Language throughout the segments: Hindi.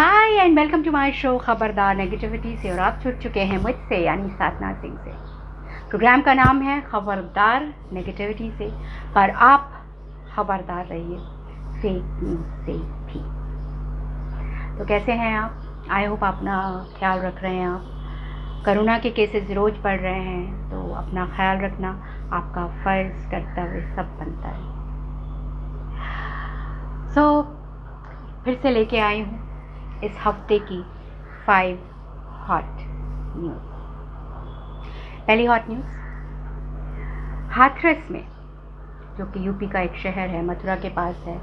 Hi and welcome to my show खबरदार नेगेटिविटी से। और आप जुड़ चुके हैं मुझसे यानी साधना सिंह से। प्रोग्राम का नाम है खबरदार नेगेटिविटी से, पर आप खबरदार रहिए फेक न्यूज़ से भी। तो कैसे हैं आप? आई होप अपना ख्याल रख रहे हैं। आप कोरोना के केसेस रोज़ बढ़ रहे हैं, तो अपना ख्याल रखना आपका फ़र्ज़, कर्तव्य सब बनता है। फिर से लेके आई हूँ इस हफ्ते की 5 हॉट न्यूज़। पहली हॉट न्यूज़, हाथरस में, जो कि यूपी का एक शहर है, मथुरा के पास है,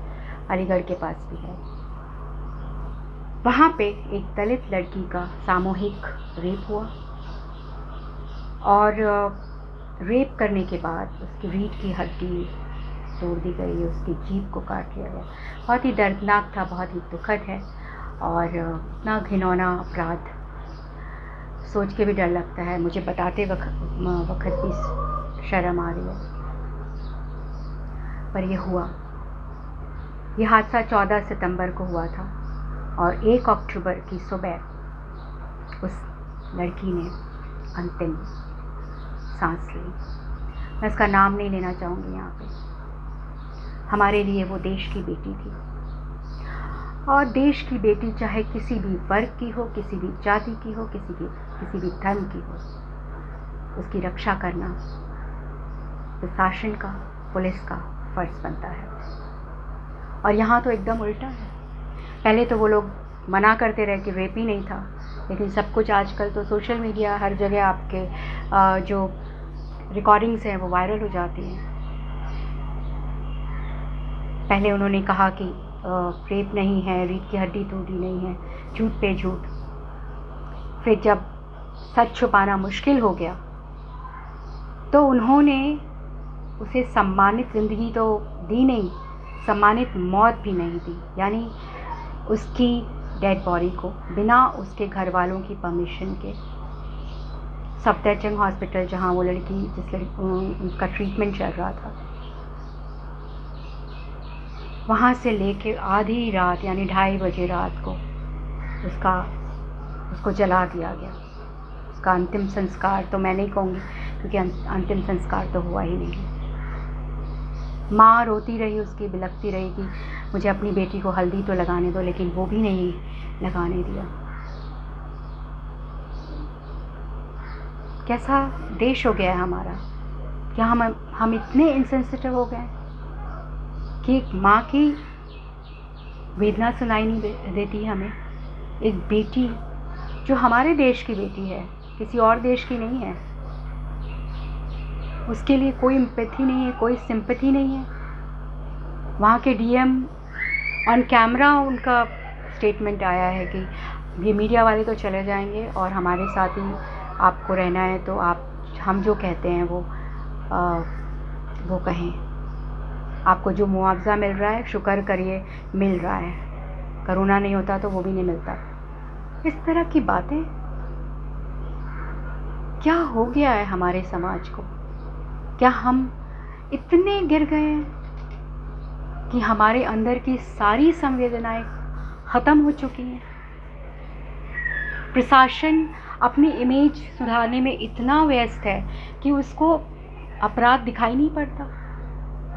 अलीगढ़ के पास भी है, वहाँ पे एक दलित लड़की का सामूहिक रेप हुआ और रेप करने के बाद उसकी रीढ़ की हड्डी तोड़ दी गई, उसकी जीभ को काट लिया गया। बहुत ही दर्दनाक था, बहुत ही दुखद है और इतना घिनौना अपराध सोच के भी डर लगता है। मुझे बताते वक्त भी शर्म आ रही है, पर यह हुआ। यह हादसा 14 सितंबर को हुआ था और 1 अक्टूबर की सुबह उस लड़की ने अंतिम सांस ली। मैं उसका नाम नहीं लेना चाहूँगी यहाँ पे। हमारे लिए वो देश की बेटी थी, और देश की बेटी चाहे किसी भी वर्ग की हो, किसी भी जाति की हो, किसी भी धर्म की हो, उसकी रक्षा करना प्रशासन का, पुलिस का फर्ज बनता है। और यहाँ तो एकदम उल्टा है। पहले तो वो लोग मना करते रहे कि रेप ही नहीं था, लेकिन सब कुछ आजकल तो सोशल मीडिया, हर जगह आपके जो रिकॉर्डिंग्स हैं वो वायरल हो जाती हैं। पहले उन्होंने कहा कि रेप नहीं है, रीढ़ की हड्डी टूटी नहीं है, झूठ पे झूठ। फिर जब सच छुपाना मुश्किल हो गया तो उन्होंने उसे सम्मानित ज़िंदगी तो दी नहीं, सम्मानित मौत भी नहीं दी। यानी उसकी डेड बॉडी को बिना उसके घर वालों की परमिशन के सफदरजंग हॉस्पिटल, जहाँ वो लड़की उसका ट्रीटमेंट चल रहा था, वहाँ से लेके आधी रात यानी 2:30 बजे रात को उसको जला दिया गया। उसका अंतिम संस्कार तो मैं नहीं कहूँगी, क्योंकि अंतिम संस्कार तो हुआ ही नहीं। माँ रोती रही, उसकी बिलखती रही कि मुझे अपनी बेटी को हल्दी तो लगाने दो, लेकिन वो भी नहीं लगाने दिया। कैसा देश हो गया है हमारा? क्या हम इतने इनसेंसिटिव हो गए कि एक माँ की वेदना सुनाई नहीं देती हमें? एक बेटी जो हमारे देश की बेटी है, किसी और देश की नहीं है, उसके लिए कोई एम्पैथी नहीं है, कोई सिंपैथी नहीं है। वहाँ के डीएम ऑन कैमरा उनका स्टेटमेंट आया है कि ये मीडिया वाले तो चले जाएंगे और हमारे साथ ही आपको रहना है, तो हम जो कहते हैं वो कहें। आपको जो मुआवजा मिल रहा है शुक्र करिए, मिल रहा है। कोरोना नहीं होता तो वो भी नहीं मिलता। इस तरह की बातें। क्या हो गया है हमारे समाज को? क्या हम इतने गिर गए हैं कि हमारे अंदर की सारी संवेदनाएं ख़त्म हो चुकी हैं? प्रशासन अपनी इमेज सुधारने में इतना व्यस्त है कि उसको अपराध दिखाई नहीं पड़ता।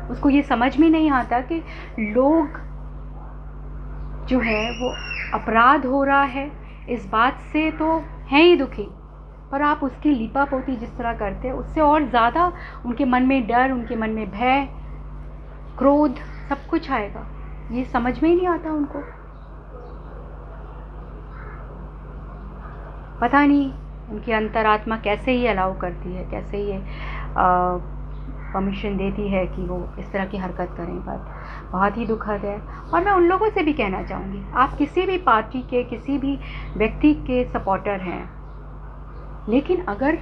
उसको ये समझ में नहीं आता कि लोग जो है वो अपराध हो रहा है इस बात से तो हैं ही दुखी, पर आप उसकी लीपापोती जिस तरह करते हैं उससे और ज़्यादा उनके मन में डर, उनके मन में भय, क्रोध सब कुछ आएगा। ये समझ में ही नहीं आता उनको। पता नहीं उनकी अंतरात्मा कैसे ही अलाउ करती है, कैसे ये परमिशन देती है कि वो इस तरह की हरकत करें। पर बहुत ही दुखद है। और मैं उन लोगों से भी कहना चाहूँगी, आप किसी भी पार्टी के, किसी भी व्यक्ति के सपोर्टर हैं, लेकिन अगर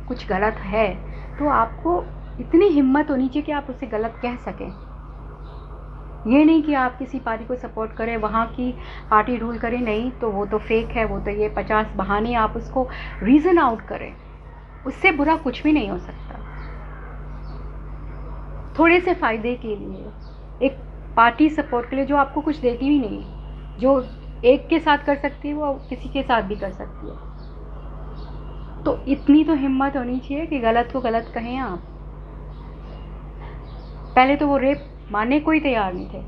कुछ गलत है तो आपको इतनी हिम्मत होनी चाहिए कि आप उसे गलत कह सकें। ये नहीं कि आप किसी पार्टी को सपोर्ट करें, वहाँ की पार्टी रूल करें, नहीं तो वो तो फेक है, वो तो ये 50 बहाने आप उसको रीज़न आउट करें। उससे बुरा कुछ भी नहीं हो सकता। थोड़े से फ़ायदे के लिए एक पार्टी सपोर्ट के लिए जो आपको कुछ देती भी नहीं, जो एक के साथ कर सकती है, वो किसी के साथ भी कर सकती है। तो इतनी तो हिम्मत होनी चाहिए कि गलत को गलत कहें आप। पहले तो वो रेप मानने को ही तैयार नहीं थे,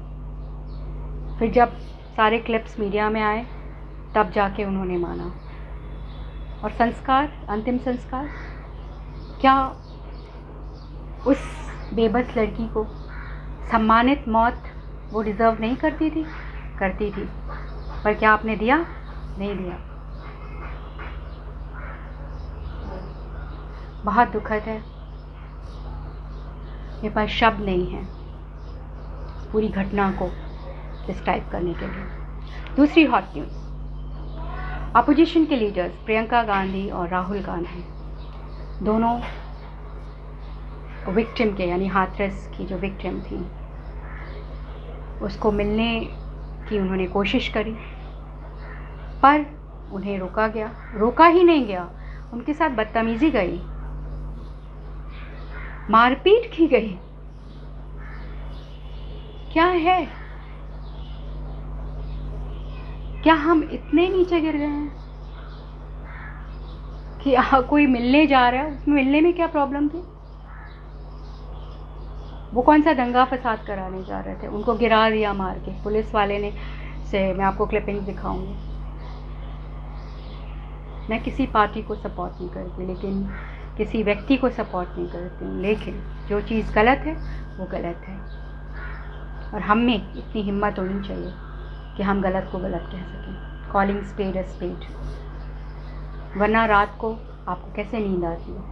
फिर जब सारे क्लिप्स मीडिया में आए तब जाके उन्होंने माना। और संस्कार, अंतिम संस्कार, क्या उस बेबस लड़की को सम्मानित मौत वो डिज़र्व नहीं करती थी? करती थी, पर क्या आपने दिया? नहीं दिया। बहुत दुखद है, मेरे पास शब्द नहीं है पूरी घटना को डिस्क्राइब करने के लिए। दूसरी हॉट न्यूज़, अपोजिशन के लीडर्स प्रियंका गांधी और राहुल गांधी दोनों विक्टिम के, यानी हाथरस की जो विक्टिम थी, उसको मिलने की उन्होंने कोशिश करी, पर उन्हें रोका गया। रोका ही नहीं गया, उनके साथ बदतमीजी गई, मारपीट की गई। क्या है? क्या हम इतने नीचे गिर गए हैं कि कोई मिलने जा रहा है, उसमें मिलने में क्या प्रॉब्लम थी? वो कौन सा दंगा फसाद कराने जा रहे थे? उनको गिरा दिया मार के पुलिस वाले ने। से मैं आपको क्लिपिंग दिखाऊंगी। मैं किसी पार्टी को सपोर्ट नहीं करती, लेकिन किसी व्यक्ति को सपोर्ट नहीं करती हूँ, लेकिन जो चीज़ गलत है वो गलत है। और हम में इतनी हिम्मत होनी चाहिए कि हम गलत को गलत कह सकें। Calling spade a spade. वरना रात को आपको कैसे नींद आती है?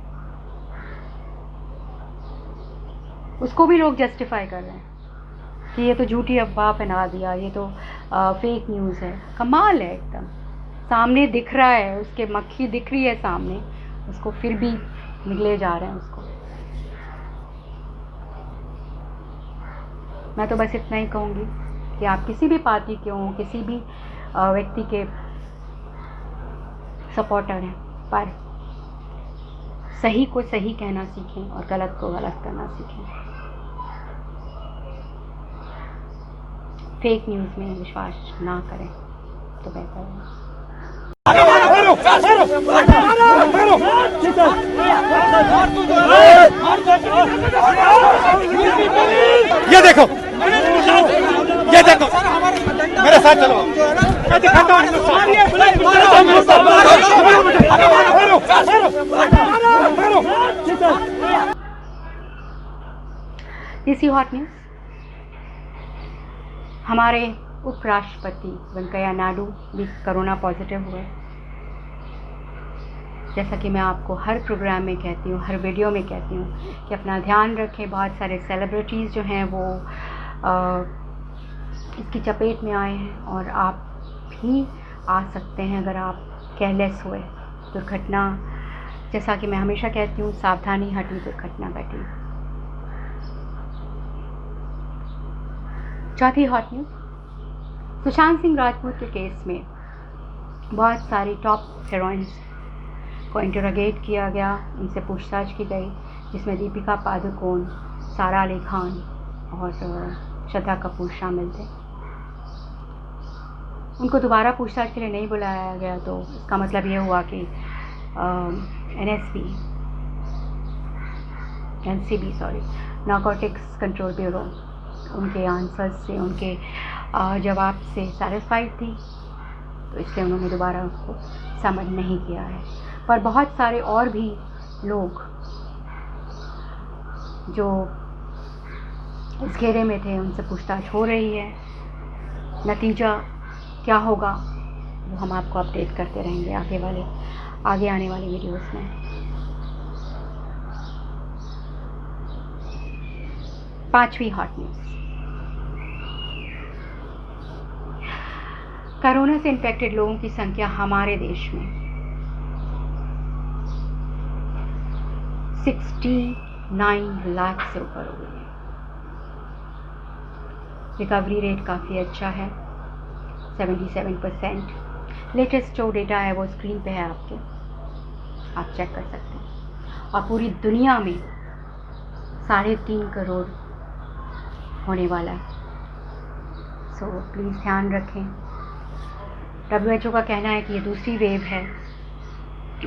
उसको भी लोग जस्टिफाई कर रहे हैं कि ये तो झूठी अफवाह फैला दिया, ये तो फेक न्यूज़ है। कमाल है एकदम, सामने दिख रहा है, उसके मक्खी दिख रही है सामने, उसको फिर भी निगले जा रहे हैं उसको। मैं तो बस इतना ही कहूँगी कि आप किसी भी पार्टी के हों, किसी भी व्यक्ति के सपोर्टर हैं, पर सही को सही कहना सीखें और गलत को गलत करना सीखें। फेक न्यूज़ में विश्वास ना करें तो बेहतर है। ये देखो, ये देखो, मेरे साथ चलो, मैं दिखाता हूँ। तीसरी हॉट न्यूज़, हमारे उपराष्ट्रपति वेंकैया नायडू भी कोरोना पॉजिटिव हुए। जैसा कि मैं आपको हर प्रोग्राम में कहती हूँ, हर वीडियो में कहती हूँ कि अपना ध्यान रखें। बहुत सारे सेलिब्रिटीज़ जो हैं वो इसकी चपेट में आए हैं, और आप भी आ सकते हैं अगर आप केयरलेस हुए। दुर्घटना, जैसा कि मैं हमेशा कहती हूँ, सावधानी हटी दुर्घटना घटी। चौथी हॉट न्यूज़, सुशांत सिंह राजपूत के केस में बहुत सारी टॉप हीरोइंस को इंटरोगेट किया गया, उनसे पूछताछ की गई, जिसमें दीपिका पादुकोण, सारा अली खान और श्रद्धा कपूर शामिल थे। उनको दोबारा पूछताछ के लिए नहीं बुलाया गया, तो इसका मतलब ये हुआ कि नारकोटिक्स कंट्रोल ब्यूरो उनके आंसर्स से, उनके जवाब से सैटिस्फाइड थी, तो इसलिए उन्होंने दोबारा उसको समन नहीं किया है। पर बहुत सारे और भी लोग जो इस घेरे में थे, उनसे पूछताछ हो रही है। नतीजा क्या होगा वो हम आपको अपडेट करते रहेंगे आगे आने वाली वीडियोस में। पांचवी हॉट न्यूज़, कोरोना से इन्फेक्टेड लोगों की संख्या हमारे देश में 69 लाख से ऊपर हो गई है। रिकवरी रेट काफ़ी अच्छा है, 77%। लेटेस्ट जो डेटा है वो स्क्रीन पे है आपके, आप चेक कर सकते हैं। और पूरी दुनिया में 3.5 करोड़ होने वाला है। सो प्लीज़ ध्यान रखें, WHO का कहना है कि ये दूसरी वेव है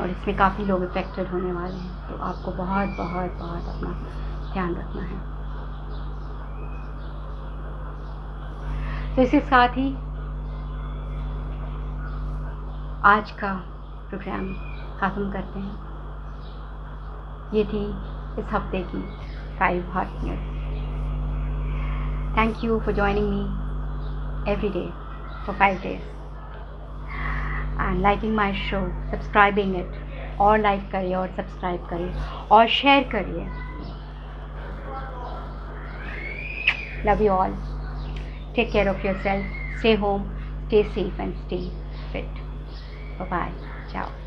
और इसमें काफ़ी लोग इफेक्टेड होने वाले हैं, तो आपको बहुत बहुत बहुत अपना ध्यान रखना है। तो इसके साथ ही आज का प्रोग्राम ख़त्म करते हैं। ये थी इस हफ्ते की 5 hot news. Thank you for joining me every day for 5 days and liking my show, subscribing it, और लाइक करिए और सब्सक्राइब करिए और शेयर करिए। Love you all, take care of yourself, stay home, stay safe and stay fit. Bye bye, ciao.